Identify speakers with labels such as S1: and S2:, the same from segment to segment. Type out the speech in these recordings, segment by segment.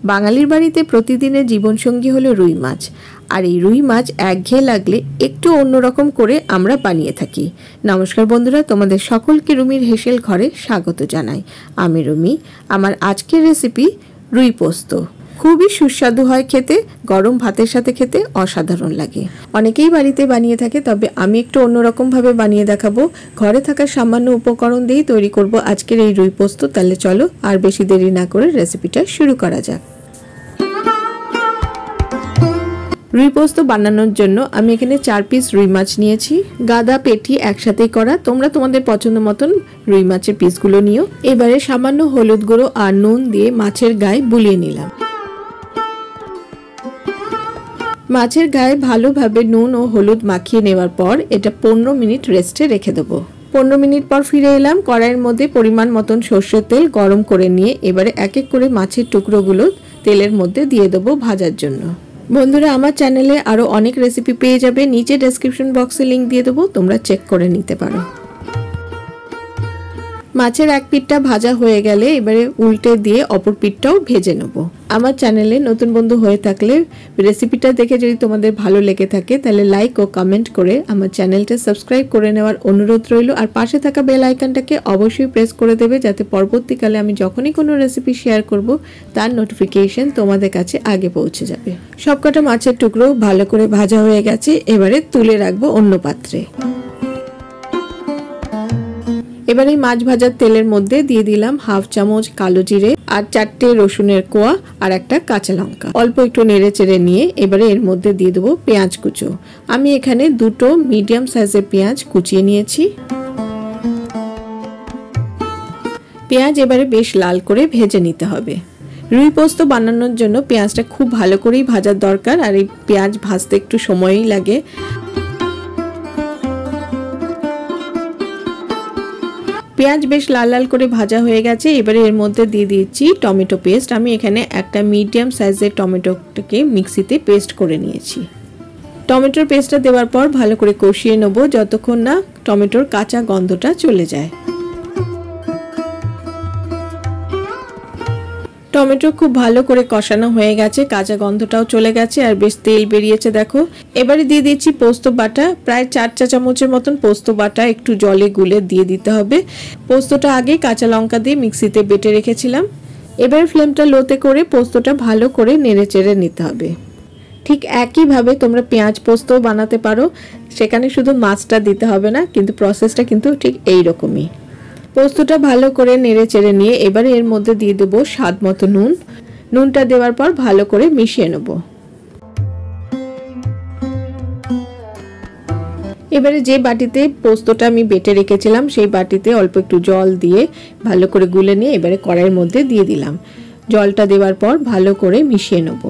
S1: বাঙালির বাড়িতে প্রতিদিনের জীবনসঙ্গী হলো রুই মাছ। আর এই রুই মাছ একঘেয়ে লাগলে একটু অন্যরকম করে আমরা বানিয়ে থাকি। নমস্কার বন্ধুরা, তোমাদের সকলকে রুমির হেসেল ঘরে স্বাগত জানাই। আমি রুমি। আমার আজকের রেসিপি রুই পোস্ত। খুবই সুস্বাদু হয় খেতে, গরম ভাতের সাথে খেতে অসাধারণ লাগে। অনেকেই বাড়িতে বানিয়ে থাকে, তবে আমি একটু অন্যরকম ভাবে বানিয়ে দেখাবো। ঘরে থাকা সামান্য উপকরণ দিয়েই তৈরি করব আজকের এই রুই পোস্ত। তাহলে চলো আর বেশি দেরি না করে রেসিপিটা শুরু করা যাক। রুই পোস্ত বানানোর জন্য আমি এখানে 4 পিস রুই মাছ নিয়েছি। গাদা পেটি একসাথেই করা। তোমরা তোমাদের পছন্দ মতন রুই মাছের পিসগুলো নিও। এবারে সামান্য হলুদ গুঁড়ো আর নুন দিয়ে মাছের গায়ে বুলিয়ে নিলাম। মাছের গায়ে ভালোভাবে নুন ও হলুদ মাখিয়ে নেওয়ার পর এটা 15 মিনিট রেস্টে রেখে দেবো। 15 মিনিট পর ফিরে এলাম। কড়াইয়ের মধ্যে পরিমাণ মতন সরষের তেল গরম করে নিয়ে এবারে এক এক করে মাছের টুকরোগুলো তেলের মধ্যে দিয়ে দেবো ভাজার জন্য। বন্ধুরা, আমার চ্যানেলে আরও অনেক রেসিপি পেয়ে যাবে, নিচে ডেসক্রিপশন বক্সে লিঙ্ক দিয়ে দেবো, তোমরা চেক করে নিতে পারো। মাছের এক পিঠটা ভাজা হয়ে গেলে এবারে উল্টে দিয়ে অপর পিঠটাও ভেজে নেব। আমার চ্যানেলে নতুন বন্ধু হয়ে থাকলে রেসিপিটা দেখে যদি তোমাদের ভালো লেগে থাকে তাহলে লাইক ও কমেন্ট করে আমার চ্যানেলটা সাবস্ক্রাইব করে নেওয়ার অনুরোধ রইল। আর পাশে থাকা বেল আইকনটাকে অবশ্যই প্রেস করে দেবে, যাতে পরবর্তীকালে আমি যখনই কোনো রেসিপি শেয়ার করব তার নোটিফিকেশন তোমাদের কাছে আগে পৌঁছে যাবে। সবকটা মাছের টুকরো ভালো করে ভাজা হয়ে গেছে, এবারে তুলে রাখবো অন্য পাত্রে। এবার এই মাছ ভাজার তেলের মধ্যে দিয়ে দিলাম হাফ চামচ কালো জিরে আর 4টে রসুনের কোয়া আর একটা কাঁচা লঙ্কা। অল্প একটু নেড়ে চেড়ে নিয়ে এবারে এর মধ্যে দিয়ে দেবো পেঁয়াজ কুচো। আমি এখানে 2টো মিডিয়াম সাইজের পেঁয়াজ কুচিয়ে নিয়েছি। পেঁয়াজ এবারে বেশ লাল করে ভেজে নিতে হবে। রুই পোস্ত বানানোর জন্য পেঁয়াজটা খুব ভালো করেই ভাজার দরকার, আর এই পেঁয়াজ ভাজতে একটু সময়ই লাগে। পেঁয়াজ বেশ লাল লাল করে ভাজা হয়ে গেছে। এবারে এর মধ্যে দিয়ে দিচ্ছি টমেটো পেস্ট। আমি এখানে একটা মিডিয়াম সাইজের টমেটোটাকে মিক্সিতে পেস্ট করে নিয়েছি। টমেটোর পেস্টটা দেওয়ার পর ভালো করে কষিয়ে নেব যতক্ষণ না টমেটোর কাঁচা গন্ধটা চলে যায়। টমেটো খুব ভালো করে কষানো হয়ে গেছে, কাঁচা গন্ধটাও চলে গেছে আর বেশ তেল বেরিয়েছে দেখো। এবারে দিয়ে দিচ্ছি পোস্ত বাটা। প্রায় 4 চা চামচের মতন পোস্ত বাটা একটু জলে গুলে দিয়ে দিতে হবে। পোস্তটা আগে কাঁচা লঙ্কা দিয়ে মিক্সিতে বেটে রেখেছিলাম। এবার ফ্লেমটা লোতে করে পোস্তটা ভালো করে নেড়ে চেড়ে নিতে হবে। ঠিক একইভাবে তোমরা পেঁয়াজ পোস্ত বানাতে পারো, সেখানে শুধু মাছটা দিতে হবে না, কিন্তু প্রসেসটা কিন্তু ঠিক এইরকমই। পোস্তটা ভালো করে নেড়ে চেড়ে নিয়ে এবারে এর মধ্যে দিয়ে দেবো স্বাদ মতো নুন। নুনটা দেওয়ার পর ভালো করে মিশিয়ে নেব। এবারে যে বাটিতে পোস্তটা আমি বেটে রেখেছিলাম সেই বাটিতে অল্প একটু জল দিয়ে ভালো করে গুলে নিয়ে এবারে কড়াইয়ের মধ্যে দিয়ে দিলাম। জলটা দেওয়ার পর ভালো করে মিশিয়ে নেব।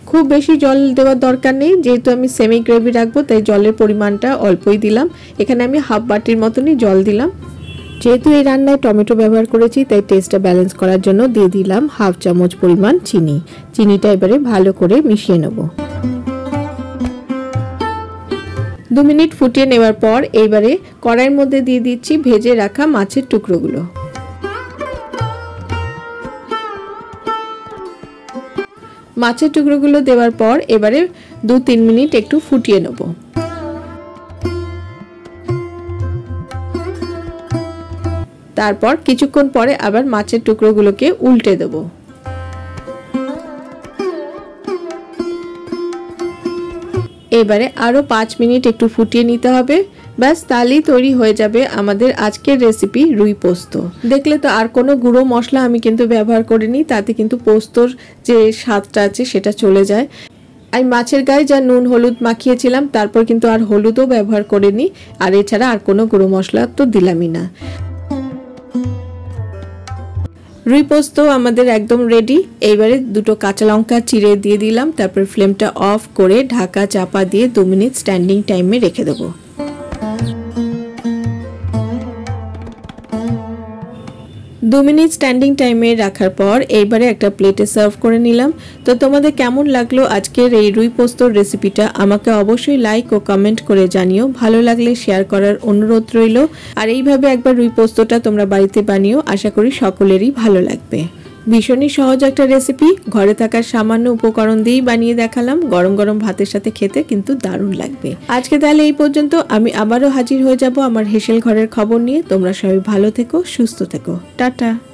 S1: খুব বেশি জল দেওয়ার দরকার নেই, যেহেতু আমি সেমি গ্রেভি রাখবো তাই জলের পরিমাণটা অল্পই দিলাম। এখানে আমি হাফ বাটির মতনই জল দিলাম। যেহেতু এই রান্নায় টমেটো ব্যবহার করেছি তাই টেস্টটা ব্যালেন্স করার জন্য দিয়ে দিলাম হাফ চামচ পরিমাণ চিনি। চিনিটা এবারে ভালো করে মিশিয়ে নেব। 2 মিনিট ফুটিয়ে নেওয়ার পর এইবারে কড়াইয়ের মধ্যে দিয়ে দিচ্ছি ভেজে রাখা মাছের টুকরোগুলো। মাছের টুকরোগুলো দেওয়ার পর এবারে 2-3 মিনিট একটু ফুটিয়ে নেব। তারপর কিছুক্ষণ পরে আবার মাছের টুকরোগুলোকে উল্টে দেব। এবারে আরো 5 মিনিট একটু ফুটিয়ে নিতে হবে। ব্যাস, তাহলেই তৈরি হয়ে যাবে আমাদের আজকের রেসিপি রুই পোস্ত। দেখলে তো আর কোনো গুঁড়ো মশলা আমি কিন্তু ব্যবহার করিনি, তাতে কিন্তু পোস্তর যে স্বাদটা আছে সেটা চলে যায়। আমি মাছের গায়ে যা নুন হলুদ মাখিয়েছিলাম তারপর কিন্তু আর হলুদও ব্যবহার করিনি, আর এছাড়া আর কোনো গুঁড়ো মশলা তো দিলামই না। রুই পোস্ত আমাদের একদম রেডি। এইবারে 2টো কাঁচা লঙ্কা চিড়ে দিয়ে দিলাম। তারপর ফ্লেমটা অফ করে ঢাকা চাপা দিয়ে 2 মিনিট স্ট্যান্ডিং টাইমে রেখে দেবো। 2 মিনিট স্ট্যান্ডিং টাইমে রাখার পর এইবারে একটা প্লেটে সার্ভ করে নিলাম। তো তোমাদের কেমন লাগলো আজকের এই রুই পোস্তর রেসিপিটা আমাকে অবশ্যই লাইক ও কমেন্ট করে জানিও। ভালো লাগলে শেয়ার করার অনুরোধ রইল। আর এইভাবে একবার রুই পোস্তটা তোমরা বাড়িতে বানিও, আশা করি সকলেরই ভালো লাগবে। ভীষণই সহজ একটা রেসিপি, ঘরে থাকার সামান্য উপকরণ দিয়েই বানিয়ে দেখালাম। গরম গরম ভাতের সাথে খেতে কিন্তু দারুণ লাগবে। আজকে তাহলে এই পর্যন্ত, আমি আবারও হাজির হয়ে যাব আমার হেসেল ঘরের খবর নিয়ে। তোমরা সবাই ভালো থেকো, সুস্থ থেকো, টাটা।